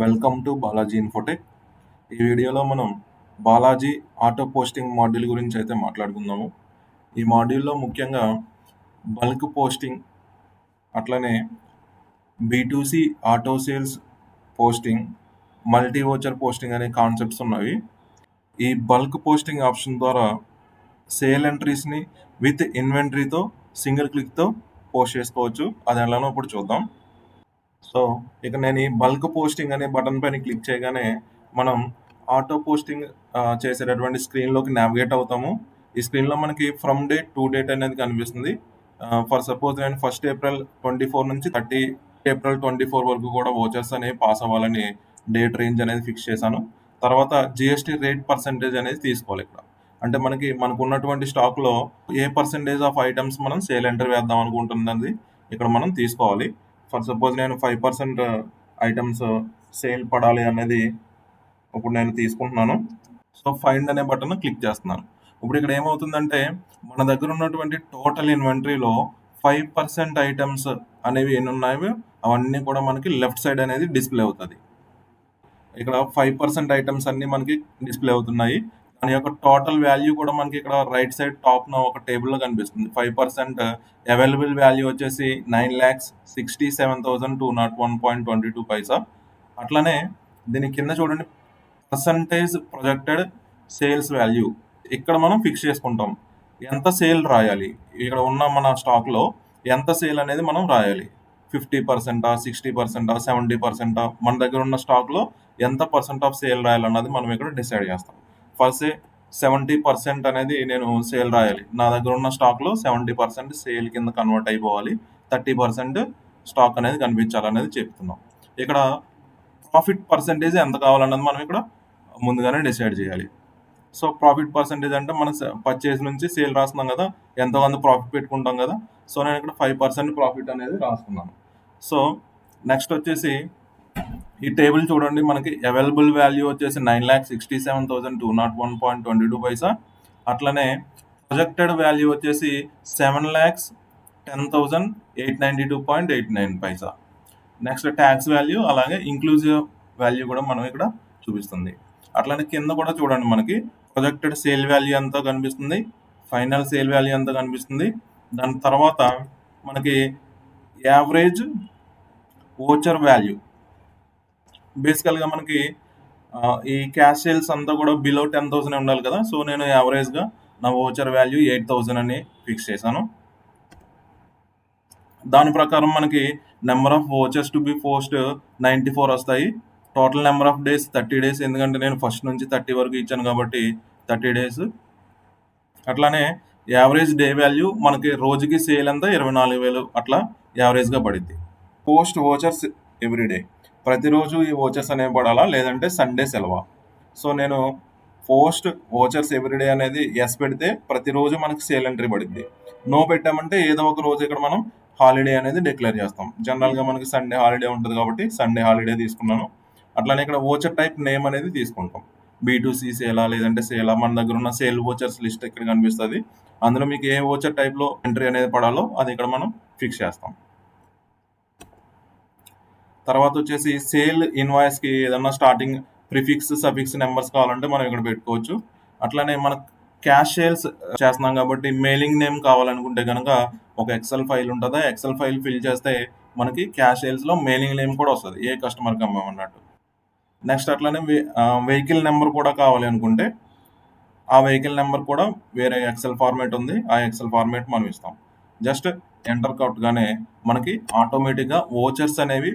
Welcome to Balaji Infotech. ఈ వీడియోలో మనం బాలాజీ ఆటో పోస్టింగ్ మాడ్యూల్ గురించి అయితే మాట్లాడుకుందాము. ఈ మాడ్యూల్లో ముఖ్యంగా బల్క్ పోస్టింగ్, అట్లనే B2C auto sales posting, multi voucher posting అనే కాన్సెప్ట్స్ ఉన్నవి. ఈ బల్క్ పోస్టింగ్ ఆప్షన్ ద్వారా సేల్ ఎంట్రీస్ని విత్ ఇన్వెంటరీతో సింగిల్ క్లిక్తో పోస్ట్ చేసుకోవచ్చు. అది ఎలానో ఇప్పుడు చూద్దాం. సో ఇక నేను ఈ బల్క్ పోస్టింగ్ అనే బటన్ పైన క్లిక్ చేయగానే మనం ఆటో పోస్టింగ్ చేసేటటువంటి స్క్రీన్లోకి నావిగేట్ అవుతాము. ఈ స్క్రీన్లో మనకి ఫ్రమ్ డేట్ టు డేట్ అనేది కనిపిస్తుంది. ఫర్ సపోజ్ నేను 1 ఏప్రిల్ 24 నుంచి 30 ఏప్రిల్ 24 వరకు కూడా వోచర్స్ అనేవి పాస్ అవ్వాలని డేట్ రేంజ్ అనేది ఫిక్స్ చేశాను. తర్వాత జిఎస్టీ రేట్ పర్సెంటేజ్ అనేది తీసుకోవాలి ఇక్కడ. అంటే మనకు ఉన్నటువంటి స్టాక్లో ఏ పర్సెంటేజ్ ఆఫ్ ఐటమ్స్ మనం సేల్ ఎంటర్ వేద్దాం అనుకుంటున్నది ఇక్కడ మనం తీసుకోవాలి. ఫర్ సపోజ్ నేను 5% ఐటమ్స్ సేల్ పడాలి అనేది ఇప్పుడు నేను తీసుకుంటున్నాను. సో ఫైండ్ అనే బటన్ క్లిక్ చేస్తున్నాను. ఇప్పుడు ఇక్కడ ఏమవుతుందంటే మన దగ్గర ఉన్నటువంటి టోటల్ ఇన్వెంటరీలో 5% ఐటమ్స్ అనేవి ఎన్ని ఉన్నాయో అవన్నీ కూడా మనకి లెఫ్ట్ సైడ్ అనేది డిస్ప్లే అవుతుంది. ఇక్కడ 5% ఐటమ్స్ అన్ని మనకి డిస్ప్లే అవుతున్నాయి. దాని యొక్క టోటల్ వాల్యూ కూడా మనకి ఇక్కడ రైట్ సైడ్ టాప్ న ఒక టేబుల్లో కనిపిస్తుంది. 5% అవైలబుల్ వాల్యూ వచ్చేసి 9,67,201.22 అట్లనే దీని కింద చూడండి పర్సంటేజ్ ప్రొజెక్టెడ్ సేల్స్ వాల్యూ ఇక్కడ మనం ఫిక్స్ చేసుకుంటాం. ఎంత సేల్ రాయాలి, ఇక్కడ ఉన్న మన స్టాక్లో ఎంత సేల్ అనేది మనం రాయాలి. 50%, 60%, 70%, మన దగ్గర ఉన్న స్టాక్లో ఎంత పర్సెంట్ ఆఫ్ సేల్ రాయాలన్నది మనం ఇక్కడ డిసైడ్ చేస్తాం. ఫస్ట్ 70% అనేది నేను సేల్ రాయాలి. నా దగ్గర ఉన్న స్టాక్లో 70% సేల్ కింద కన్వర్ట్ అయిపోవాలి. 30% స్టాక్ అనేది కనిపించాలనేది చెప్తున్నాం. ఇక్కడ ప్రాఫిట్ పర్సెంటేజ్ ఎంత కావాలన్నది మనం ఇక్కడ ముందుగానే డిసైడ్ చేయాలి. సో ప్రాఫిట్ పర్సెంటేజ్ అంటే మనం పర్చేజ్ నుంచి సేల్ రాస్తున్నాం కదా, ఎంతో కొంత ప్రాఫిట్ పెట్టుకుంటాం కదా. సో నేను ఇక్కడ 5% ప్రాఫిట్ అనేది రాసుకున్నాను. సో నెక్స్ట్ వచ్చేసి ఈ టేబుల్ చూడండి, మనకి అవైలబుల్ వాల్యూ వచ్చేసి 9,67,201.22. అట్లనే ప్రొజెక్టెడ్ వాల్యూ వచ్చేసి 7,10,892.89. నెక్స్ట్ ట్యాక్స్ వాల్యూ, అలాగే ఇంక్లూజివ్ వాల్యూ కూడా మనం ఇక్కడ చూపిస్తుంది. అట్లనే కింద కూడా చూడండి, మనకి ప్రొజెక్టెడ్ సేల్ వాల్యూ ఎంత కనిపిస్తుంది, ఫైనల్ సేల్ వాల్యూ ఎంత కనిపిస్తుంది. దాని తర్వాత మనకి యావరేజ్ వోచర్ వాల్యూ. బేసికల్గా మనకి ఈ క్యాష్ సేల్స్ అంతా కూడా బిలో 10,000 ఉండాలి కదా. సో నేను యావరేజ్గా నా వోచర్ వాల్యూ 8,000 అని ఫిక్స్ చేశాను. దాని ప్రకారం మనకి number of vouchers to be post 94 వస్తాయి. Total number of days 30 days, ఎందుకంటే నేను ఫస్ట్ నుంచి 30 వరకు ఇచ్చాను కాబట్టి 30 డేస్. అట్లానే యావరేజ్ డే వాల్యూ మనకి రోజుకి సేల్ అంతా 24,000 అట్లా యావరేజ్గా పడింది. పోస్ట్ వోచర్స్ ఎవ్రీడే, ప్రతిరోజు ఈ వోచర్స్ అనేవి పడాలా లేదంటే సండే సెలవా. సో నేను పోస్ట్ వోచర్స్ ఎవ్రీడే అనేది ఎస్ పెడితే ప్రతిరోజు మనకి సేల్ ఎంట్రీ పడింది. నో పెట్టామంటే ఏదో ఒక రోజు ఇక్కడ మనం హాలిడే అనేది డిక్లేర్ చేస్తాం. జనరల్గా మనకి సండే హాలిడే ఉంటుంది కాబట్టి సండే హాలిడే తీసుకున్నాను. అట్లానే ఇక్కడ వోచర్ టైప్ నేమ్ అనేది తీసుకుంటాం. B2C సేలా లేదంటే సేలా, మన దగ్గర ఉన్న సేల్ వోచర్స్ లిస్ట్ ఇక్కడ కనిపిస్తుంది. అందులో మీకు ఏ వోచర్ టైప్లో ఎంట్రీ అనేది పడాలో అది ఇక్కడ మనం ఫిక్స్ చేస్తాం. తర్వాత వచ్చేసి సేల్ ఇన్వాయిస్కి ఏదన్నా స్టార్టింగ్ ప్రిఫిక్స్ సఫిక్స్ నెంబర్స్ కావాలంటే మనం ఇక్కడ పెట్టుకోవచ్చు. అట్లానే మన క్యాష్ సేల్స్ చేస్తున్నాం కాబట్టి మెయిలింగ్ నేమ్ కావాలనుకుంటే కనుక ఒక ఎక్సెల్ ఫైల్ ఉంటుందా, ఎక్సెల్ ఫైల్ ఫిల్ చేస్తే మనకి క్యాష్ సేల్స్లో మెయిలింగ్ నేమ్ కూడా వస్తుంది, ఏ కస్టమర్కి అమ్మామన్నట్టు. నెక్స్ట్ అట్లానే వెహికల్ నెంబర్ కూడా కావాలి అనుకుంటే ఆ వెహికల్ నెంబర్ కూడా వేరే ఎక్సెల్ ఫార్మేట్ ఉంది, ఆ ఎక్సెల్ ఫార్మేట్ మనం ఇస్తాం. జస్ట్ ఎంటర్ కొట్టగానే మనకి ఆటోమేటిక్గా వోచర్స్ అనేవి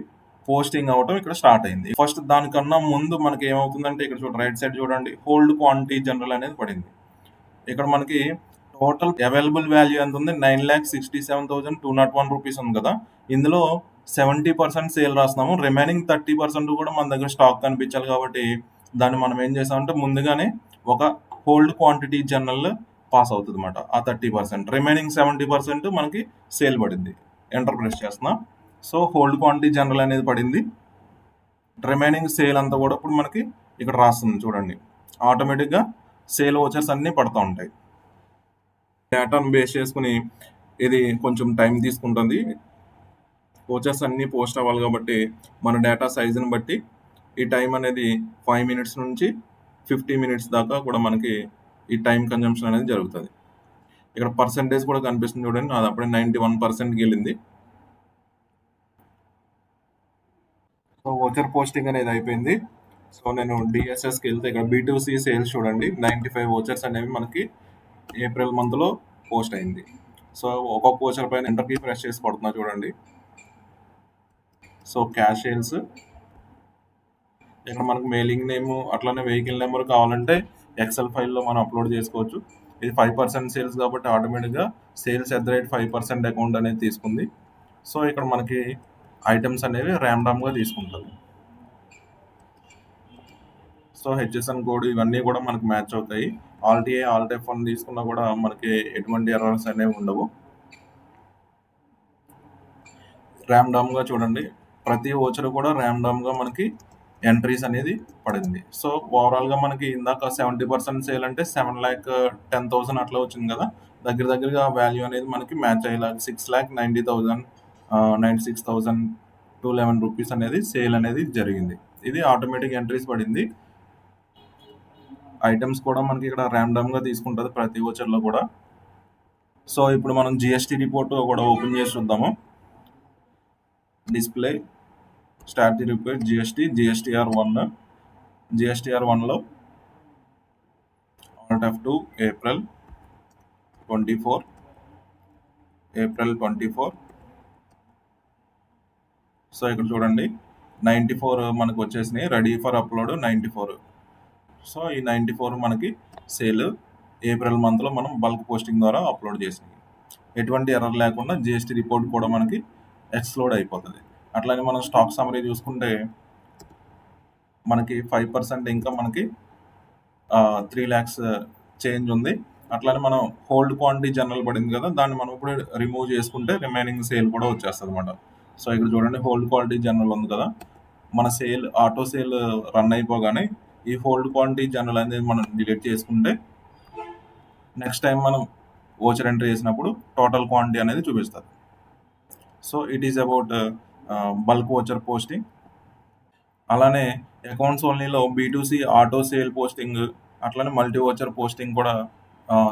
పోస్టింగ్ అవటం ఇక్కడ స్టార్ట్ అయింది. ఫస్ట్ దానికన్నా ముందు మనకి ఏమవుతుందంటే ఇక్కడ చూడండి, రైట్ సైడ్ చూడండి, హోల్డ్ క్వాంటిటీ జనరల్ అనేది పడింది. ఇక్కడ మనకి టోటల్ అవైలబుల్ వాల్యూ ఎంత ఉంది, 9,67,201 రూపీస్ ఉంది కదా. ఇందులో 70% సేల్ రాస్తున్నాము, రిమైనింగ్ 30% కూడా మన దగ్గర స్టాక్ కనిపించాలి కాబట్టి దాన్ని మనం ఏం చేసామంటే ముందుగానే ఒక హోల్డ్ క్వాంటిటీ జనరల్ పాస్ అవుతుంది అన్నమాట. ఆ 30%, రిమైనింగ్ 70% మనకి సేల్ పడింది. ఎంటర్ ప్రెస్ చేస్తున్నా. సో హోల్డ్ క్వాంటిటీ జనరల్ అనేది పడింది. రిమైనింగ్ సేల్ అంతా కూడా ఇప్పుడు మనకి ఇక్కడ రాస్తుంది చూడండి. ఆటోమేటిక్గా సేల్ వోచర్స్ అన్నీ పడుతూ ఉంటాయి. డేటాను బేస్ చేసుకుని ఇది కొంచెం టైం తీసుకుంటుంది. వోచర్స్ అన్నీ పోస్ట్ అవ్వాలి కాబట్టి మన డేటా సైజుని బట్టి ఈ టైం అనేది 5 మినిట్స్ నుంచి 50 మినిట్స్ దాకా కూడా మనకి ఈ టైం కన్జంప్షన్ అనేది జరుగుతుంది. ఇక్కడ పర్సెంటేజ్ కూడా కనిపిస్తుంది చూడండి, అది అప్పుడే 91%కి వెళ్ళింది. సో ఓచర్ పోస్టింగ్ అనేది అయిపోయింది. సో నేను డిఎస్ఎస్కి వెళ్తే ఇక్కడ B2C సేల్స్ చూడండి, 95 ఓచర్స్ అనేవి మనకి ఏప్రిల్ మంత్లో పోస్ట్ అయింది. సో ఒక్కొక్క ఓచర్ పైన ఎంటర్కి ప్రెస్ చేసి పడుతున్నా చూడండి. సో క్యాష్ సేల్స్, ఇక్కడ మనకు మెయిలింగ్ నేమ్ అట్లానే వెహికల్ నెంబర్ కావాలంటే ఎక్సెల్ ఫైల్లో మనం అప్లోడ్ చేసుకోవచ్చు. ఇది 5% సేల్స్ కాబట్టి ఆటోమేటిక్గా సేల్స్ @5% అకౌంట్ అనేది తీసుకుంది. సో ఇక్కడ మనకి ఐటమ్స్ అనేవి ర్యాండమ్గా తీసుకుంటుంది. సో హెచ్ఎస్ఎన్ కోడ్ ఇవన్నీ కూడా మనకు మ్యాచ్ అవుతాయి. ఆల్టీఏ ఆల్ట్ F1 తీసుకున్నా కూడా మనకి ఎటువంటి ఎర్రర్స్ అనేవి ఉండవు. ర్యాండమ్గా చూడండి, ప్రతి ఓచర్ కూడా ర్యాండమ్గా మనకి ఎంట్రీస్ అనేది పడింది. సో ఓవరాల్గా మనకి ఇందాక 70% సేల్ అంటే 7,10,000 అట్లా వచ్చింది కదా, దగ్గరగా వాల్యూ అనేది మనకి మ్యాచ్ అయ్యేలా 6,90,000 96,211 రూపీస్ అనేది సేల్ అనేది జరిగింది. ఇది ఆటోమేటిక్ ఎంట్రీస్ పడింది. ఐటమ్స్ కూడా మనకి ఇక్కడ ర్యాండమ్గా తీసుకుంటుంది ప్రతి ఓచర్లో కూడా. సో ఇప్పుడు మనం జిఎస్టీ రిపోర్ట్ కూడా ఓపెన్ చేసి చూద్దాము. డిస్ప్లే స్టార్ట్ ది రిపోర్ట్ GSTR1లో Alt F2 ఏప్రిల్ 24. సో ఇక్కడ చూడండి 94 మనకు వచ్చేసినాయి, రెడీ ఫర్ అప్లోడ్ 94. సో ఈ 94 మనకి సేల్ ఏప్రిల్ మంత్లో మనం బల్క్ పోస్టింగ్ ద్వారా అప్లోడ్ చేసినాయి. ఎటువంటి ఎర్రర్ లేకుండా జిఎస్టీ రిపోర్ట్ కూడా మనకి ఎక్స్ప్లోడ్ అయిపోతుంది. అట్లానే మనం స్టాక్ సమ్మరీ చూసుకుంటే మనకి 5% ఇంకా మనకి 3 lakhs చేంజ్ ఉంది. అట్లానే మనం హోల్డ్ క్వాంటిటీ జనరల్ పడింది కదా, దాన్ని మనం ఇప్పుడు రిమూవ్ చేసుకుంటే రిమైనింగ్ సేల్ కూడా వచ్చేస్తుంది అనమాట. సో ఇక్కడ చూడండి హోల్డ్ క్వాలిటీ జనరల్ ఉంది కదా, మన సేల్ ఆటో సేల్ రన్ అయిపోగానే ఈ హోల్డ్ క్వాంటిటీ జనరల్ అనేది మనం డిలీట్ చేసుకుంటే నెక్స్ట్ టైం మనం ఓచర్ ఎంట్రీ చేసినప్పుడు టోటల్ క్వాంటిటీ అనేది చూపిస్తుంది. So it is about bulk voucher posting. అలానే అకౌంట్స్ ఓన్లీలో B2C ఆటో సేల్ పోస్టింగ్ అట్లానే మల్టీ ఓచర్ పోస్టింగ్ కూడా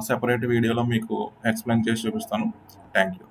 సెపరేట్ వీడియోలో మీకు ఎక్స్ప్లెయిన్ చేసి చూపిస్తాను. Thank you.